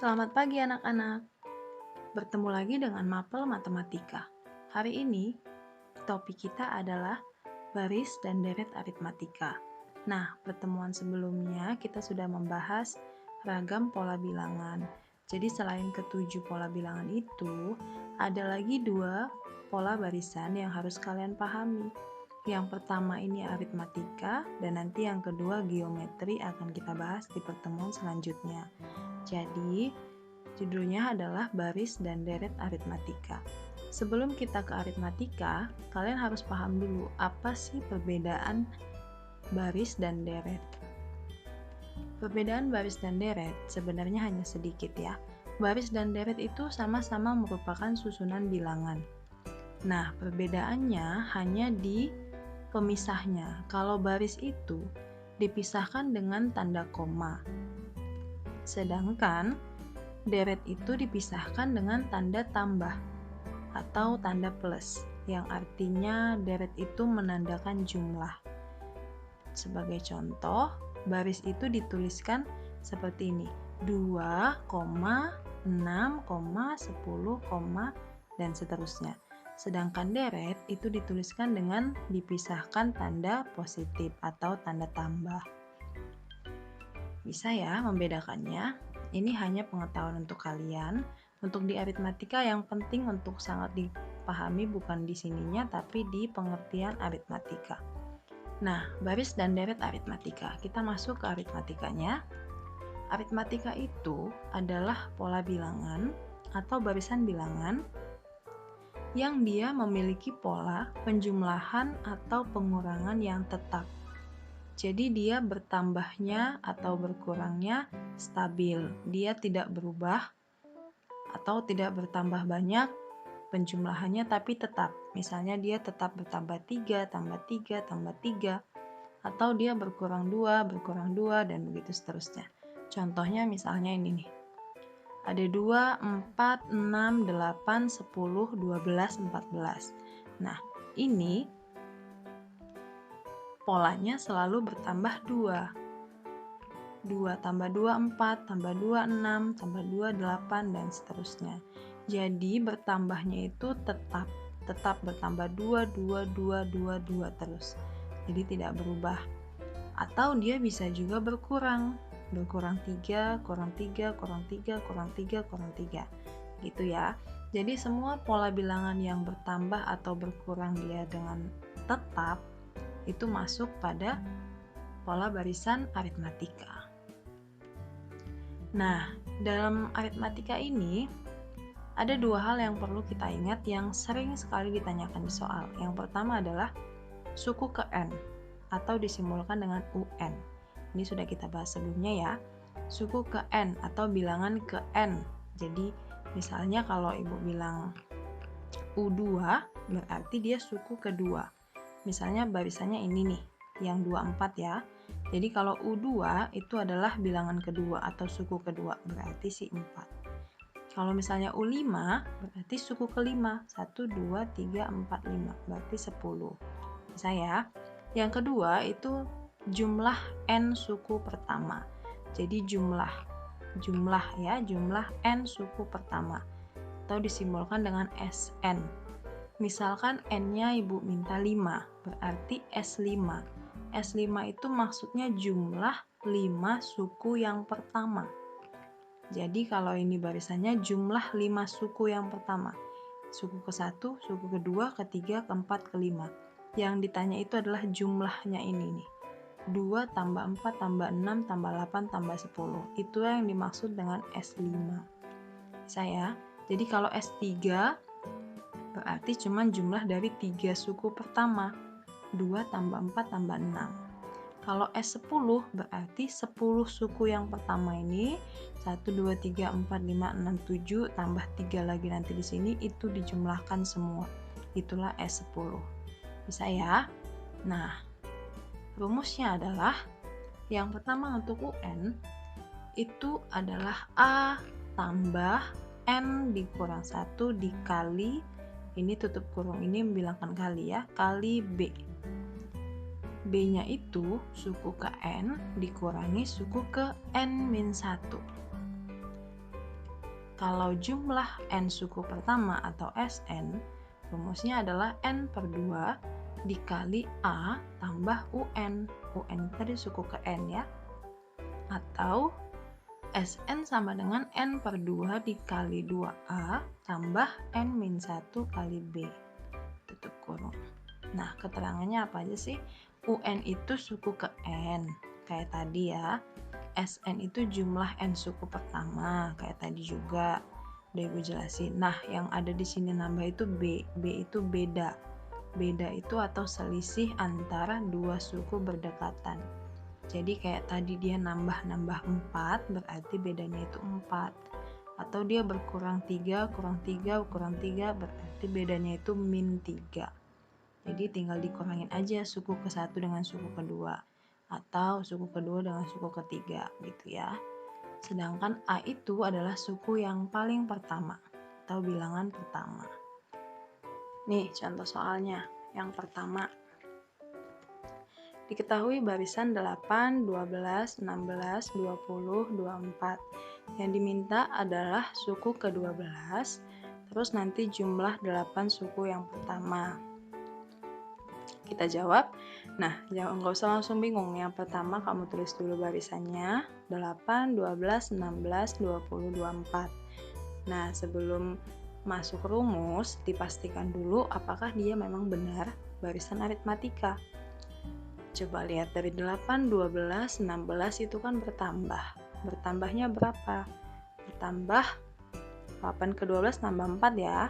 Selamat pagi anak-anak. Bertemu lagi dengan Mapel Matematika. Hari ini topik kita adalah baris dan deret aritmatika. Nah, pertemuan sebelumnya kita sudah membahas ragam pola bilangan. Jadi selain ketujuh pola bilangan itu, ada lagi 2 pola barisan yang harus kalian pahami. Yang pertama ini aritmatika dan nanti yang kedua geometri akan kita bahas di pertemuan selanjutnya. Jadi, judulnya adalah baris dan deret aritmatika. Sebelum kita ke aritmatika, kalian harus paham dulu apa sih perbedaan baris dan deret. Perbedaan baris dan deret sebenarnya hanya sedikit ya. Baris dan deret itu sama-sama merupakan susunan bilangan. Nah, perbedaannya hanya di pemisahnya. Kalau baris itu dipisahkan dengan tanda koma. Sedangkan deret itu dipisahkan dengan tanda tambah atau tanda plus, yang artinya deret itu menandakan jumlah. Sebagai contoh, baris itu dituliskan seperti ini, 2, 6, 10, dan seterusnya. Sedangkan deret itu dituliskan dengan dipisahkan tanda positif atau tanda tambah. Bisa ya membedakannya? Ini hanya pengetahuan untuk kalian. Untuk di aritmatika yang penting untuk sangat dipahami bukan di sininya tapi di pengertian aritmatika. Nah, baris dan deret aritmatika. Kita masuk ke aritmatikanya. Aritmatika itu adalah pola bilangan atau barisan bilangan yang dia memiliki pola penjumlahan atau pengurangan yang tetap. Jadi dia bertambahnya atau berkurangnya stabil. Dia tidak berubah atau tidak bertambah banyak penjumlahannya tapi tetap. Misalnya dia tetap bertambah 3, tambah 3, tambah 3. Atau dia berkurang 2, dan begitu seterusnya. Contohnya misalnya ini nih. Ada 2, 4, 6, 8, 10, 12, 14. Nah, ini polanya selalu bertambah 2. 2 tambah 2, 4, tambah 2, 6, tambah 2, 8, dan seterusnya. Jadi bertambahnya itu tetap bertambah 2, 2, 2, 2, 2 terus. Jadi tidak berubah. Atau dia bisa juga berkurang 3, kurang 3, kurang 3, kurang 3, kurang 3. Gitu ya. Jadi semua pola bilangan yang bertambah atau berkurang dia dengan tetap itu masuk pada pola barisan aritmatika. Nah, dalam aritmatika ini ada 2 hal yang perlu kita ingat yang sering sekali ditanyakan di soal. Yang pertama adalah suku ke N atau disimbolkan dengan UN. Ini sudah kita bahas sebelumnya ya. Suku ke N atau bilangan ke N. Jadi misalnya kalau ibu bilang U2 berarti dia suku kedua. Misalnya barisannya ini nih, yang 24 ya. Jadi kalau U2 itu adalah bilangan kedua atau suku kedua, berarti si 4. Kalau misalnya U5 berarti suku kelima, 1, 2, 3, 4, 5, berarti 10. Bisa ya. Yang kedua itu jumlah N suku pertama. Jadi jumlah N suku pertama atau disimbolkan dengan SN. Misalkan N-nya ibu minta 5, berarti S5. S5 itu maksudnya jumlah 5 suku yang pertama. Jadi kalau ini barisannya jumlah 5 suku yang pertama. Suku ke-1, suku kedua, ketiga, keempat, kelima. Yang ditanya itu adalah jumlahnya ini nih. 2 tambah 4 tambah 6 tambah 8 tambah 10. Itu yang dimaksud dengan S5. Bisa ya? Jadi kalau S3 berarti cuma jumlah dari 3 suku pertama. 2 tambah 4 tambah 6. Kalau S10 berarti 10 suku yang pertama ini 1, 2, 3, 4, 5, 6, 7 tambah 3 lagi nanti di sini itu dijumlahkan semua. Itulah S10. Bisa ya? Nah, rumusnya adalah yang pertama untuk UN itu adalah A tambah N dikurang 1 dikali, ini tutup kurung ini membilangkan kali ya, kali B. B-nya itu suku ke N dikurangi suku ke N-1. Kalau jumlah N suku pertama atau Sn, rumusnya adalah N per 2 dikali A tambah UN. UN tadi suku ke N ya. Atau Sn sama dengan N per 2 dikali 2A tambah N-1 kali B. Tutup kurung. Nah, keterangannya apa aja sih? UN itu suku ke N, kayak tadi ya. Sn itu jumlah N suku pertama, kayak tadi juga. Udah Ibu jelasin. Nah, yang ada di sini nambah itu B. B itu beda. Beda itu atau selisih antara dua suku berdekatan. Jadi kayak tadi dia nambah 4, berarti bedanya itu 4. Atau dia berkurang 3, kurang 3, kurang 3, berarti bedanya itu min 3. Jadi tinggal dikurangin aja suku ke-1 dengan suku kedua. Atau suku kedua dengan suku ketiga gitu ya. Sedangkan A itu adalah suku yang paling pertama atau bilangan pertama. Nih contoh soalnya. Yang pertama, diketahui barisan 8, 12, 16, 20, 24. Yang diminta adalah suku ke-12, terus nanti jumlah 8 suku yang pertama. Kita jawab. Nah, jangan nggak usah langsung bingung. Yang pertama kamu tulis dulu barisannya 8, 12, 16, 20, 24. Nah, sebelum masuk rumus, dipastikan dulu apakah dia memang benar barisan aritmatika. Coba lihat dari 8, 12, 16 itu kan bertambah. Bertambahnya berapa? Bertambah 8 ke 12 nambah 4 ya.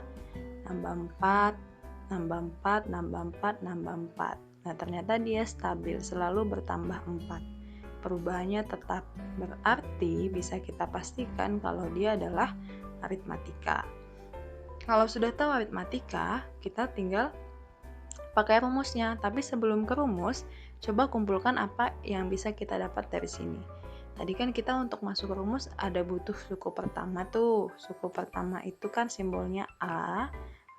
Nambah 4, nambah 4, nambah 4, nambah 4. Nah, ternyata dia stabil, selalu bertambah 4. Perubahannya tetap. Berarti bisa kita pastikan kalau dia adalah aritmatika. Kalau sudah tahu aritmatika, kita tinggal pakai rumusnya. Tapi sebelum ke rumus, coba kumpulkan apa yang bisa kita dapat dari sini. Tadi kan kita untuk masuk rumus ada butuh suku pertama tuh. Suku pertama itu kan simbolnya A.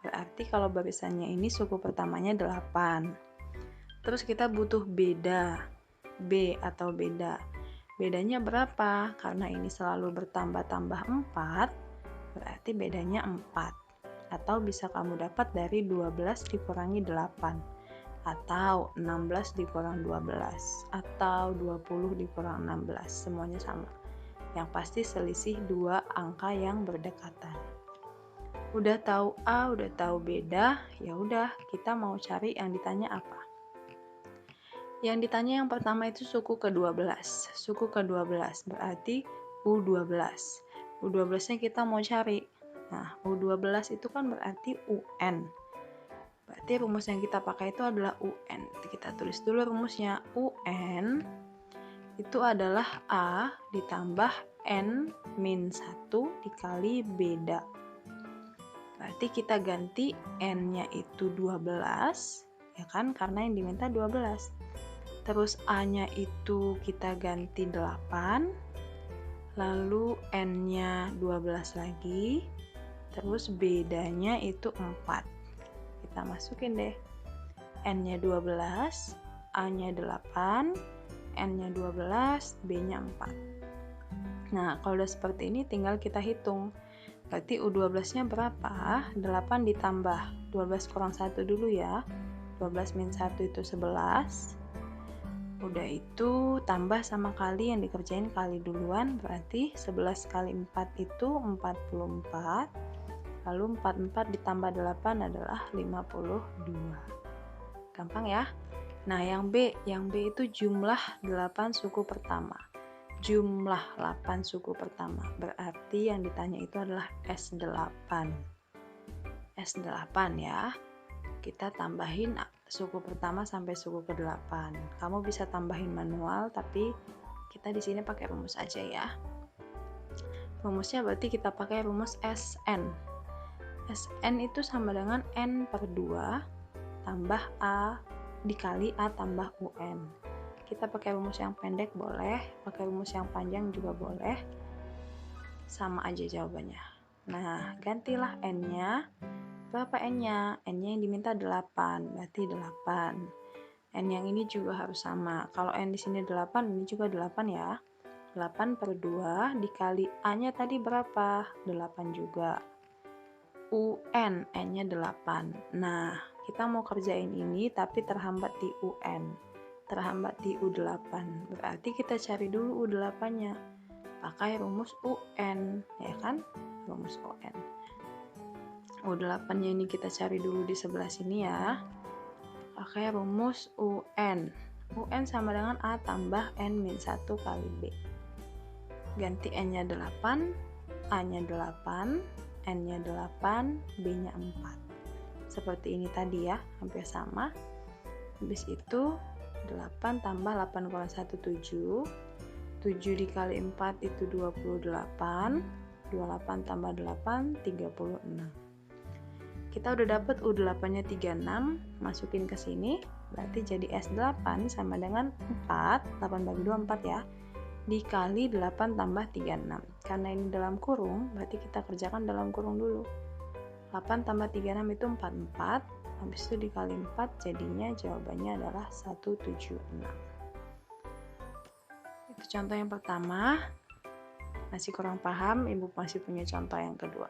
Berarti kalau barisannya ini suku pertamanya 8. Terus kita butuh beda, B atau beda. Bedanya berapa? Karena ini selalu bertambah-tambah 4, berarti bedanya 4. Atau bisa kamu dapat dari 12 dikurangi 8. Atau 16 dikurang 12. Atau 20 dikurang 16. Semuanya sama. Yang pasti selisih 2 angka yang berdekatan. Udah tahu A, udah tahu beda, ya udah kita mau cari yang ditanya apa. Yang ditanya yang pertama itu suku ke-12. Suku ke-12 berarti U12. U12-nya kita mau cari. Nah, U12 itu kan berarti UN. Berarti rumus yang kita pakai itu adalah UN. Kita tulis dulu rumusnya. UN itu adalah A ditambah N-1 dikali beda. Berarti kita ganti N-nya itu 12, ya kan? Karena yang diminta 12. Terus A-nya itu kita ganti 8, lalu N-nya 12 lagi, terus bedanya itu 4. Kita masukin deh. N-nya 12, A-nya 8, N-nya 12, B-nya 4. Nah, kalau udah seperti ini tinggal kita hitung. Berarti U12-nya berapa? 8 ditambah 12 kurang 1 dulu ya. 12 min 1 itu 11. Udah itu tambah sama kali yang dikerjain kali duluan. Berarti 11 kali 4 itu 44. Lalu 44 ditambah 8 adalah 52. Gampang ya? Nah, yang B itu jumlah 8 suku pertama. Jumlah 8 suku pertama. Berarti yang ditanya itu adalah S8. S8 ya. Kita tambahin suku pertama sampai suku ke-8. Kamu bisa tambahin manual, tapi kita di sini pakai rumus aja ya. Rumusnya berarti kita pakai rumus Sn. Sn itu sama dengan N per 2 tambah A dikali A tambah UN. Kita pakai rumus yang pendek boleh, pakai rumus yang panjang juga boleh. Sama aja jawabannya. Nah, gantilah N-nya. Berapa N-nya? N-nya yang diminta 8, berarti 8. N yang ini juga harus sama. Kalau N di sini 8, ini juga 8 ya. 8 per 2 dikali A-nya tadi berapa? 8 juga. UN, N-nya 8. Nah, kita mau kerjain ini tapi terhambat di UN. Terhambat di U8. Berarti kita cari dulu U8-nya. Pakai rumus UN, ya kan? Rumus UN. U8-nya ini kita cari dulu di sebelah sini ya. Pakai rumus UN. UN sama dengan A tambah N-1 kali B. Ganti N-nya 8, A-nya 8, N-nya 8, B-nya 4. Seperti ini tadi ya, hampir sama. Habis itu 8 tambah 8 kurang 1, 7. 7 dikali 4 itu 28. 28 tambah 8, 36. Kita udah dapat U8-nya 36, masukin ke sini. Berarti jadi S8 sama dengan 4, 8 bagi 2, 4 ya. Dikali 8 tambah 36. Karena ini dalam kurung, berarti kita kerjakan dalam kurung dulu. 8 tambah 36 itu 44. Habis itu dikali 4, jadinya jawabannya adalah 176. Itu contoh yang pertama. Masih kurang paham, Ibu masih punya contoh yang kedua.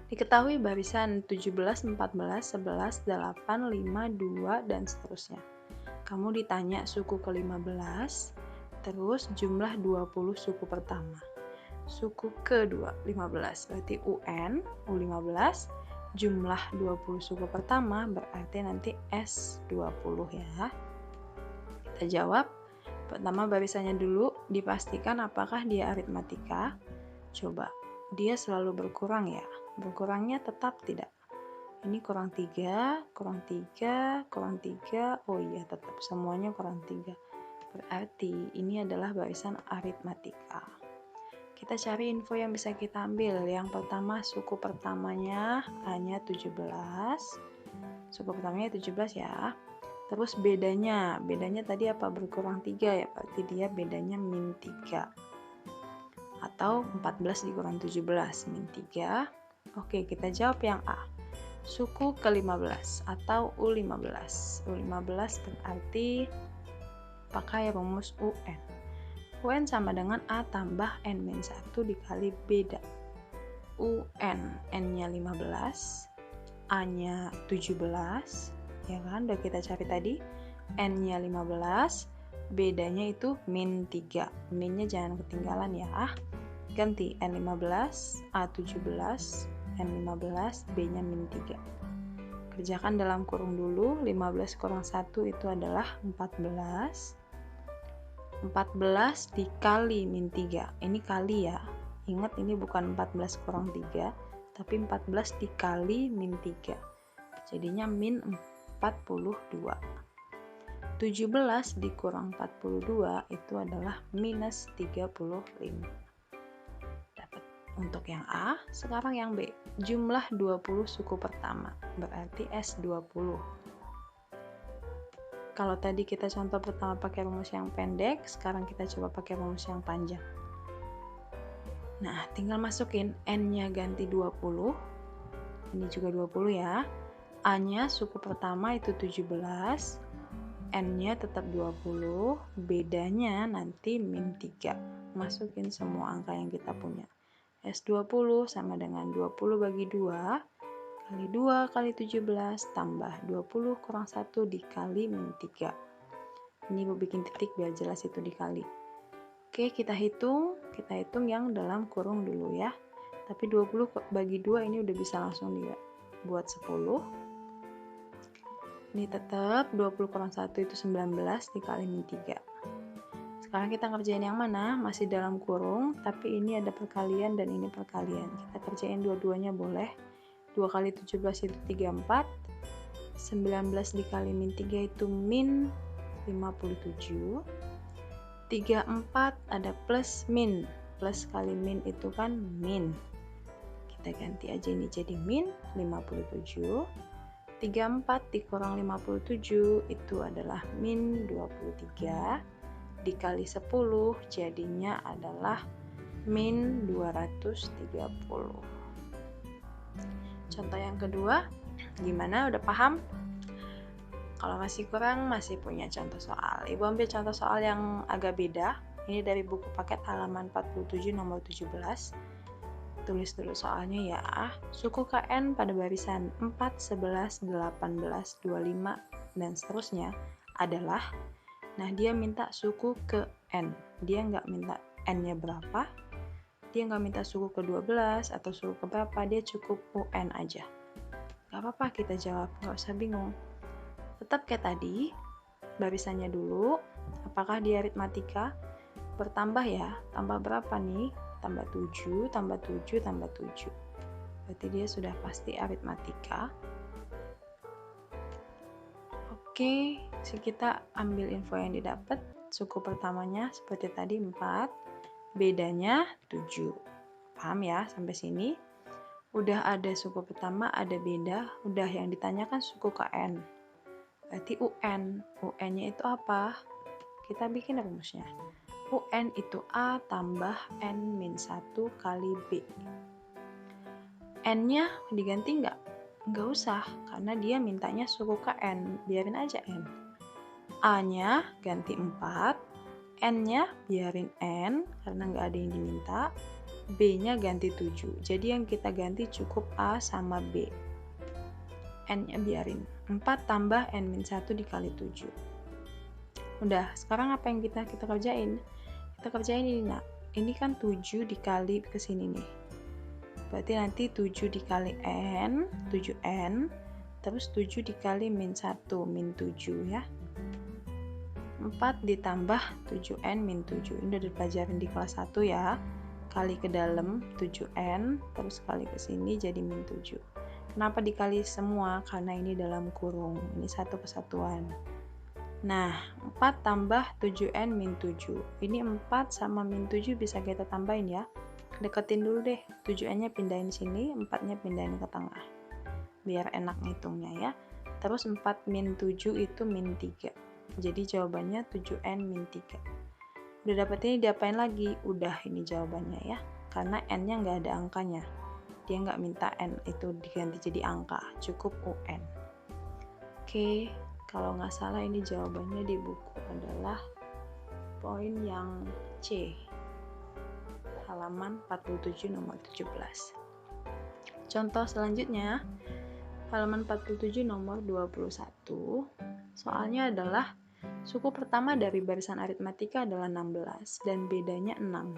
Diketahui barisan 17, 14, 11, 8, 5, 2, dan seterusnya. Kamu ditanya suku ke-15, terus jumlah 20 suku pertama. Suku kedua 15, berarti UN, U15, jumlah 20 suku pertama berarti nanti S20 ya. Kita jawab. Pertama barisannya dulu, dipastikan apakah dia aritmatika. Coba, dia selalu berkurang ya. Berkurangnya tetap tidak. Ini kurang 3, kurang 3, kurang 3. Oh iya, tetap semuanya kurang 3. Berarti ini adalah barisan aritmatika. Kita cari info yang bisa kita ambil. Yang pertama, suku pertamanya A-nya 17. Suku pertamanya 17 ya. Terus bedanya tadi apa? Berkurang 3 ya, berarti dia bedanya min 3. Atau 14 dikurang 17, min 3. Oke, kita jawab yang A. Suku ke-15 atau U15. U15 berarti pakai rumus UN. UN sama dengan A tambah N-1 dikali beda. UN, N-nya 15, A-nya 17, ya kan? Udah kita cari tadi. N-nya 15, bedanya itu min 3. Minnya jangan ketinggalan ya. Ganti N15, A17, N15, B-nya min 3. Kerjakan dalam kurung dulu. 15 kurang 1 itu adalah 14. 14 dikali min 3. Ini kali ya. Ingat ini bukan 14 kurang 3, tapi 14 dikali min 3. Jadinya min 42. 17 dikurang 42 itu adalah minus 35. Dapat untuk yang A. Sekarang yang B. Jumlah 20 suku pertama. Berarti S20. Kalau tadi kita contoh pertama pakai rumus yang pendek, sekarang kita coba pakai rumus yang panjang. Nah, tinggal masukin N-nya ganti 20. Ini juga 20 ya. A-nya suku pertama itu 17. N-nya tetap 20. Bedanya nanti min 3. Masukin semua angka yang kita punya. S20 sama dengan 20 bagi 2. Kali 2 kali 17 tambah 20 kurang 1 dikali min 3. Ini Ibu bikin titik biar jelas itu dikali. Oke, kita hitung yang dalam kurung dulu ya. Tapi 20 bagi 2 ini udah bisa langsung dibuat 10. Ini tetap 20 kurang 1 itu 19 dikali min 3. Sekarang kita ngerjain yang mana? Masih dalam kurung, tapi ini ada perkalian dan ini perkalian. Kita kerjain dua-duanya boleh. 2 kali 17 itu 34. 19 dikali min 3 itu min 57. 34 ada plus min. Plus kali min itu kan min. Kita ganti aja ini jadi min 57. 34 dikurang 57 itu adalah min 23. Dikali 10 jadinya adalah min 230. Contoh yang kedua, gimana? Udah paham? Kalau masih kurang, masih punya contoh soal. Ibu ambil contoh soal yang agak beda, Ini dari buku paket halaman 47 nomor 17. Tulis dulu soalnya ya. Suku KN pada barisan 4, 11, 18, 25, dan seterusnya adalah, nah dia minta suku ke N. Dia nggak minta N-nya berapa, dia nggak minta suku ke 12 atau suku ke berapa, dia cukup UN aja. Nggak apa-apa kita jawab, nggak usah bingung. Tetap kayak tadi, barisannya dulu, apakah di aritmatika bertambah ya, tambah berapa nih? Tambah 7, tambah 7, tambah 7. Berarti dia sudah pasti aritmatika. Oke, kita ambil info yang didapat. Suku pertamanya seperti tadi 4, bedanya 7. Paham ya sampai sini? Udah ada suku pertama, ada beda, udah yang ditanyakan suku KN. Berarti UN. UN-nya itu apa? Kita bikin rumusnya. UN itu A tambah N-1 kali B. N-nya diganti nggak? Nggak usah, karena dia mintanya suku KN. Biarin aja N. A-nya ganti 4, N-nya biarin N, karena nggak ada yang diminta. B-nya ganti 7. Jadi yang kita ganti cukup A sama B. N-nya biarin. 4 tambah N-1 dikali 7. Udah, sekarang apa yang kita kerjain? Kita kerjain ini, nak. Ini kan 7 dikali ke sini nih. Berarti nanti 7 dikali N, 7N, terus 7 dikali min 1, min 7 ya. 4 ditambah 7N min 7. Ini udah dipelajarin di kelas 1 ya. Kali ke dalam 7N, terus kali ke sini jadi min 7. Kenapa dikali semua? Karena ini dalam kurung. Ini satu kesatuan. Nah, 4 tambah 7N min 7. Ini 4 sama min 7 bisa kita tambahin ya. Deketin dulu deh. 7N-nya pindahin sini, 4-nya pindahin ke tengah. Biar enak ngitungnya ya. Terus 4 min 7 itu min 3. Jadi jawabannya 7N min 3. Udah dapet ini diapain lagi? Udah ini jawabannya ya. Karena N-nya nggak ada angkanya. Dia nggak minta N itu diganti jadi angka. Cukup UN. Oke. Kalau nggak salah ini jawabannya di buku adalah poin yang C, halaman 47 nomor 17. Contoh selanjutnya, halaman 47 nomor 21. Soalnya adalah suku pertama dari barisan aritmatika adalah 16 dan bedanya 6.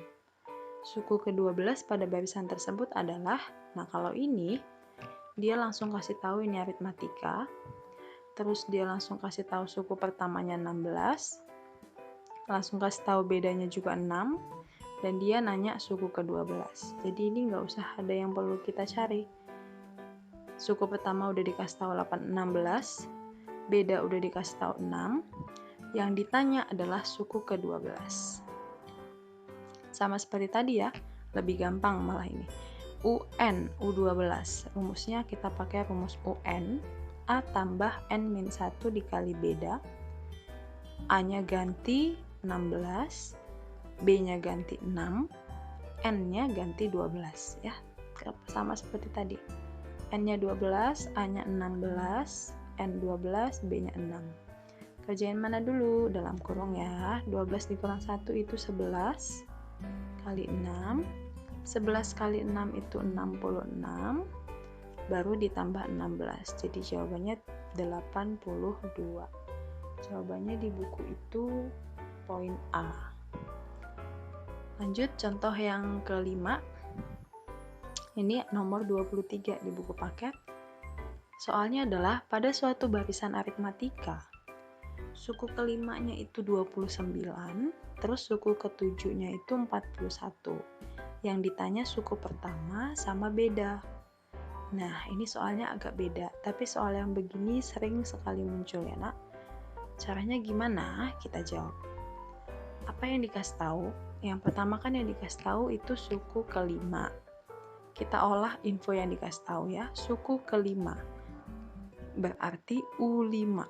Suku ke-12 pada barisan tersebut adalah, nah kalau ini dia langsung kasih tahu ini aritmatika. Terus dia langsung kasih tahu suku pertamanya 16, langsung kasih tahu bedanya juga 6, dan dia nanya suku ke-12. Jadi ini nggak usah ada yang perlu kita cari. Suku pertama udah dikasih tahu 16, beda udah dikasih tahu 6, yang ditanya adalah suku ke-12. Sama seperti tadi ya, lebih gampang malah ini. UN, U12, rumusnya kita pakai rumus UN, A tambah N-1 dikali beda, A-nya ganti 16, B-nya ganti 6, N-nya ganti 12 ya. Sama seperti tadi. N-nya 12, A-nya 16, N12, B-nya 6. Kerjain mana dulu? Dalam kurung ya. 12 dikurang 1 itu 11 kali 6. 11 kali 6 itu 66. Baru ditambah 16, jadi jawabannya 82. Jawabannya di buku itu poin A. Lanjut contoh yang kelima. Ini nomor 23 di buku paket. Soalnya adalah pada suatu barisan aritmatika, suku kelimanya itu 29, terus suku ketujuhnya itu 41. Yang ditanya suku pertama sama beda. Nah, ini soalnya agak beda, tapi soal yang begini sering sekali muncul ya, nak. Caranya gimana? Kita jawab. Apa yang dikasih tahu? Yang pertama kan yang dikasih tahu itu suku kelima. Kita olah info yang dikasih tahu ya, suku kelima. Berarti U5.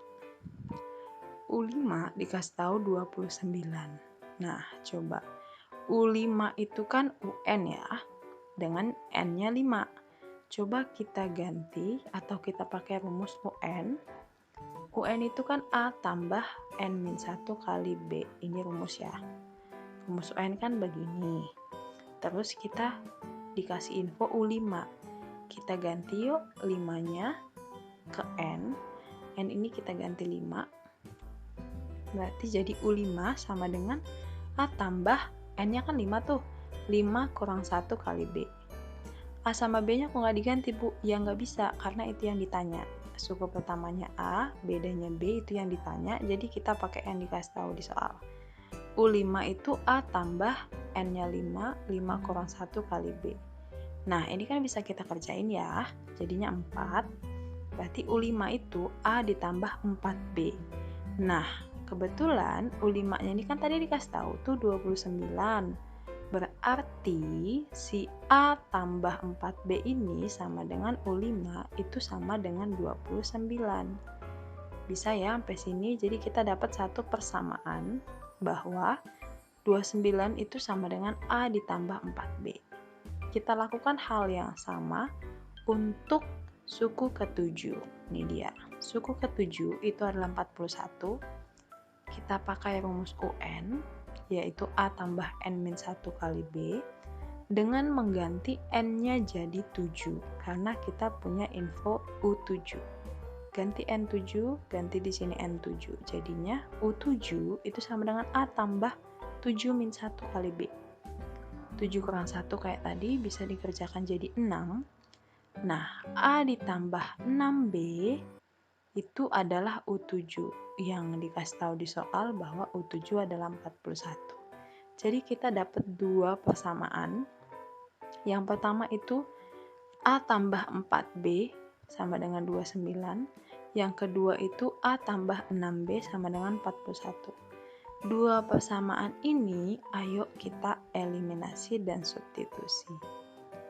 U5 dikasih tahu 29. Nah, coba. U5 itu kan UN ya, dengan N-nya 5. Coba kita ganti atau kita pakai rumus UN. UN itu kan A tambah N-1 kali B. Ini rumus ya. rumus UN kan begini. Terus kita dikasih info U5. Kita ganti yuk 5-nya ke N. N ini kita ganti 5. Berarti jadi U5 sama dengan A tambah N-nya kan 5 tuh. 5 kurang 1 kali B. A sama B-nya kok nggak diganti, Bu? Ya nggak bisa, karena itu yang ditanya. Suku pertamanya A, bedanya B itu yang ditanya, jadi kita pakai yang dikasih tahu di soal. U5 itu A tambah N-nya 5, 5 kurang 1 kali B. Nah, ini kan bisa kita kerjain ya, jadinya 4. Berarti U5 itu A ditambah 4B. Nah, kebetulan U5-nya ini kan tadi dikasih tahu tuh 29. Berarti si A tambah 4B ini sama dengan U5 itu sama dengan 29. Bisa ya sampai sini, jadi kita dapat satu persamaan bahwa 29 itu sama dengan A ditambah 4B. Kita lakukan hal yang sama untuk suku ke-7. Ini dia, suku ke-7 itu adalah 41. Kita pakai rumus UN, yaitu A tambah N-1 kali B, dengan mengganti N-nya jadi 7, karena kita punya info U7. Ganti N7, ganti di sini N7. Jadinya U7 itu sama dengan A tambah 7 min 1 kali B. 7 kurang 1 kayak tadi bisa dikerjakan jadi 6. Nah, A ditambah 6B itu adalah U7 yang dikasih tahu di soal bahwa U7 adalah 41. Jadi kita dapat dua persamaan. Yang pertama itu A tambah 4B sama dengan 29. Yang kedua itu A tambah 6B sama dengan 41. Dua persamaan ini ayo kita eliminasi dan substitusi.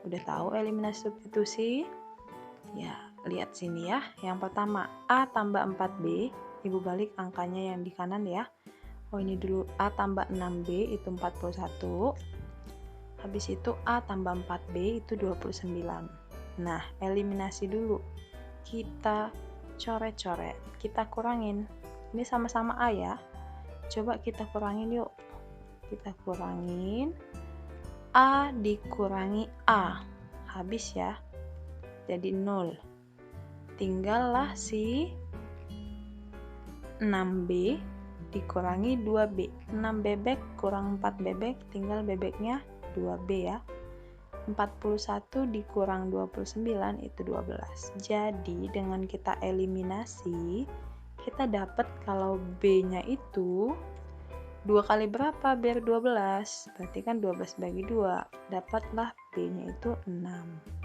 Udah tahu eliminasi substitusi? Ya, lihat sini ya. Yang pertama, A tambah 4B. Ibu balik angkanya yang di kanan ya. Oh, ini dulu A tambah 6B itu 41. Habis itu A tambah 4B itu 29. Nah, eliminasi dulu. Kita coret-coret. Kita kurangin. Ini sama-sama A ya. Coba kita kurangin yuk. Kita kurangin. A dikurangi A. Habis ya. Jadi 0. Tinggallah si 6B dikurangi 2B. 6 bebek kurang 4 bebek, tinggal bebeknya 2B ya. 41 dikurang 29 itu 12. Jadi dengan kita eliminasi, kita dapat kalau B-nya itu 2 kali berapa biar 12? Berarti kan 12 bagi 2. Dapatlah B-nya itu 6.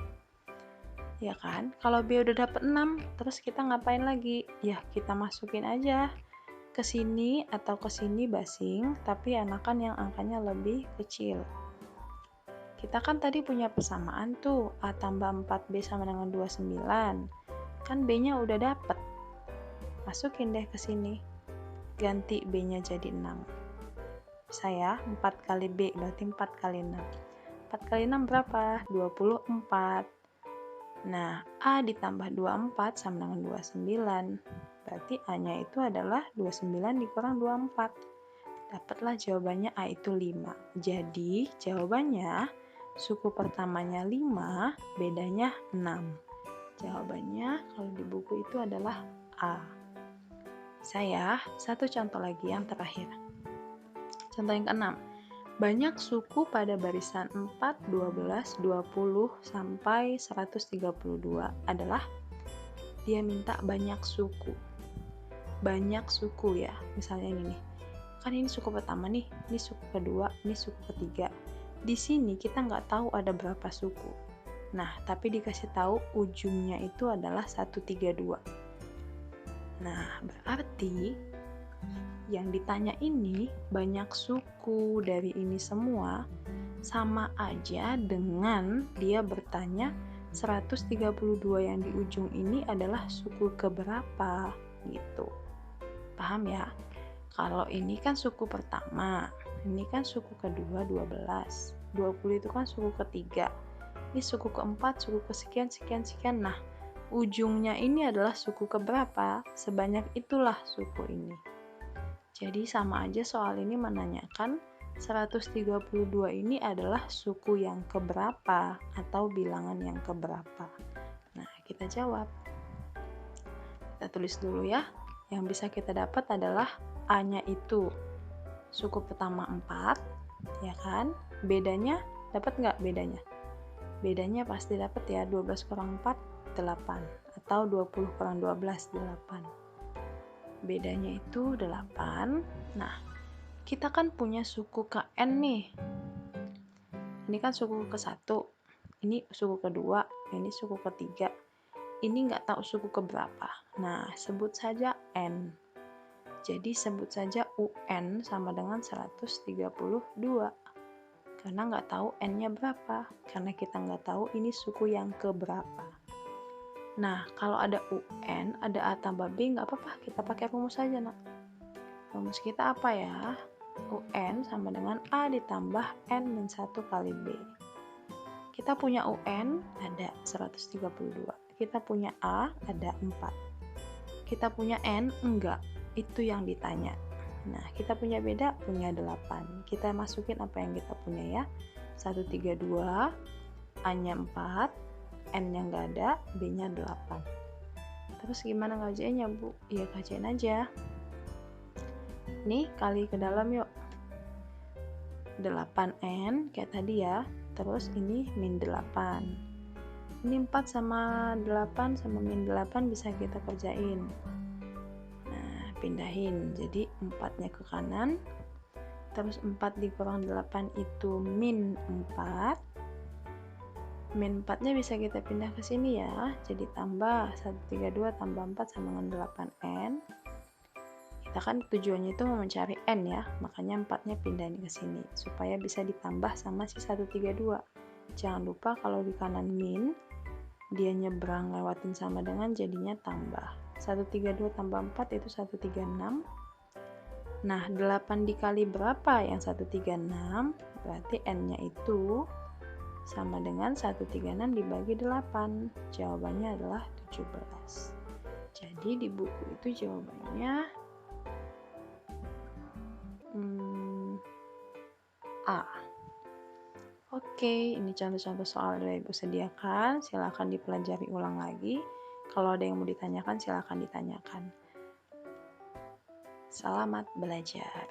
Ya kan? Kalau B udah dapet 6, terus kita ngapain lagi? Ya, kita masukin aja ke sini atau ke sini basing, tapi anakan yang angkanya lebih kecil. Kita kan tadi punya persamaan tuh, A tambah 4B sama dengan 29. Kan B-nya udah dapet. Masukin deh ke sini. Ganti B-nya jadi 6. Bisa ya? 4 kali B berarti 4 kali 6. 4 kali 6 berapa? 24. Nah, A ditambah 24 sama dengan 29. Berarti A-nya itu adalah 29 dikurang 24. Dapatlah jawabannya A itu 5. Jadi, jawabannya suku pertamanya 5, bedanya 6. Jawabannya kalau di buku itu adalah A. Bisa ya? Satu contoh lagi yang terakhir. Contoh yang ke-6. Banyak suku pada barisan 4, 12, 20, sampai 132 adalah dia minta banyak suku. Banyak suku ya, misalnya ini nih. Kan ini suku pertama nih, ini suku kedua, ini suku ketiga. Di sini kita nggak tahu ada berapa suku. Nah, tapi dikasih tahu ujungnya itu adalah 132. Nah, berarti yang ditanya ini banyak suku dari ini semua sama aja dengan dia bertanya 132 yang di ujung ini adalah suku keberapa gitu. Paham ya? Kalau ini kan suku pertama, ini kan suku kedua 12. 20 itu kan suku ketiga. Ini suku keempat, suku kesekian, sekian. Nah, ujungnya ini adalah suku keberapa? Sebanyak itulah suku ini. Jadi sama aja soal ini menanyakan 132 ini adalah suku yang keberapa atau bilangan yang keberapa? Nah, kita jawab. Kita tulis dulu ya. Yang bisa kita dapat adalah A-nya itu suku pertama 4, ya kan? Bedanya, dapat nggak bedanya? Bedanya pasti dapat ya, 12 kurang 4, 8. Atau 20 kurang 12, 8. Bedanya itu 8. Nah, kita kan punya suku KN nih. Ini kan suku ke-1, ini suku kedua, ini suku ketiga. Ini nggak tahu suku keberapa. Nah, sebut saja N. Jadi sebut saja UN sama dengan 132. Karena nggak tahu N-nya berapa. Karena kita nggak tahu ini suku yang keberapa. Nah, kalau ada UN, ada A tambah B, nggak apa-apa. Kita pakai rumus saja, nak. Rumus kita apa ya? UN sama dengan A ditambah N min 1 kali B. Kita punya UN ada 132. Kita punya A ada 4. Kita punya N enggak. Itu yang ditanya. Nah, kita punya beda, punya 8. Kita masukin apa yang kita punya ya. 132, A-nya 4, N-nya enggak ada, B-nya 8. Terus gimana ngajainnya, Bu? Ya, kajain aja. Nih, kali ke dalam yuk. 8N kayak tadi ya. Terus ini min 8. Ini 4 sama 8 sama min 8 bisa kita kerjain. Nah, pindahin. Jadi 4-nya ke kanan. Terus 4 dikurang 8 itu min 4. Min 4-nya bisa kita pindah ke sini ya. Jadi tambah 132 tambah 4 sama dengan 8N. Kita kan tujuannya itu mau mencari N ya, makanya 4-nya pindahin ke sini supaya bisa ditambah sama si 132. Jangan lupa kalau di kanan min, dia nyebrang lewatin sama dengan jadinya tambah. 132 tambah 4 itu 136. Nah, 8 dikali berapa yang 136? Berarti N-nya itu sama dengan 136 dibagi 8. Jawabannya adalah 17. Jadi di buku itu jawabannya A. Oke, ini contoh-contoh soal yang Ibu sediakan. Silakan dipelajari ulang lagi. Kalau ada yang mau ditanyakan, silakan ditanyakan. Selamat belajar.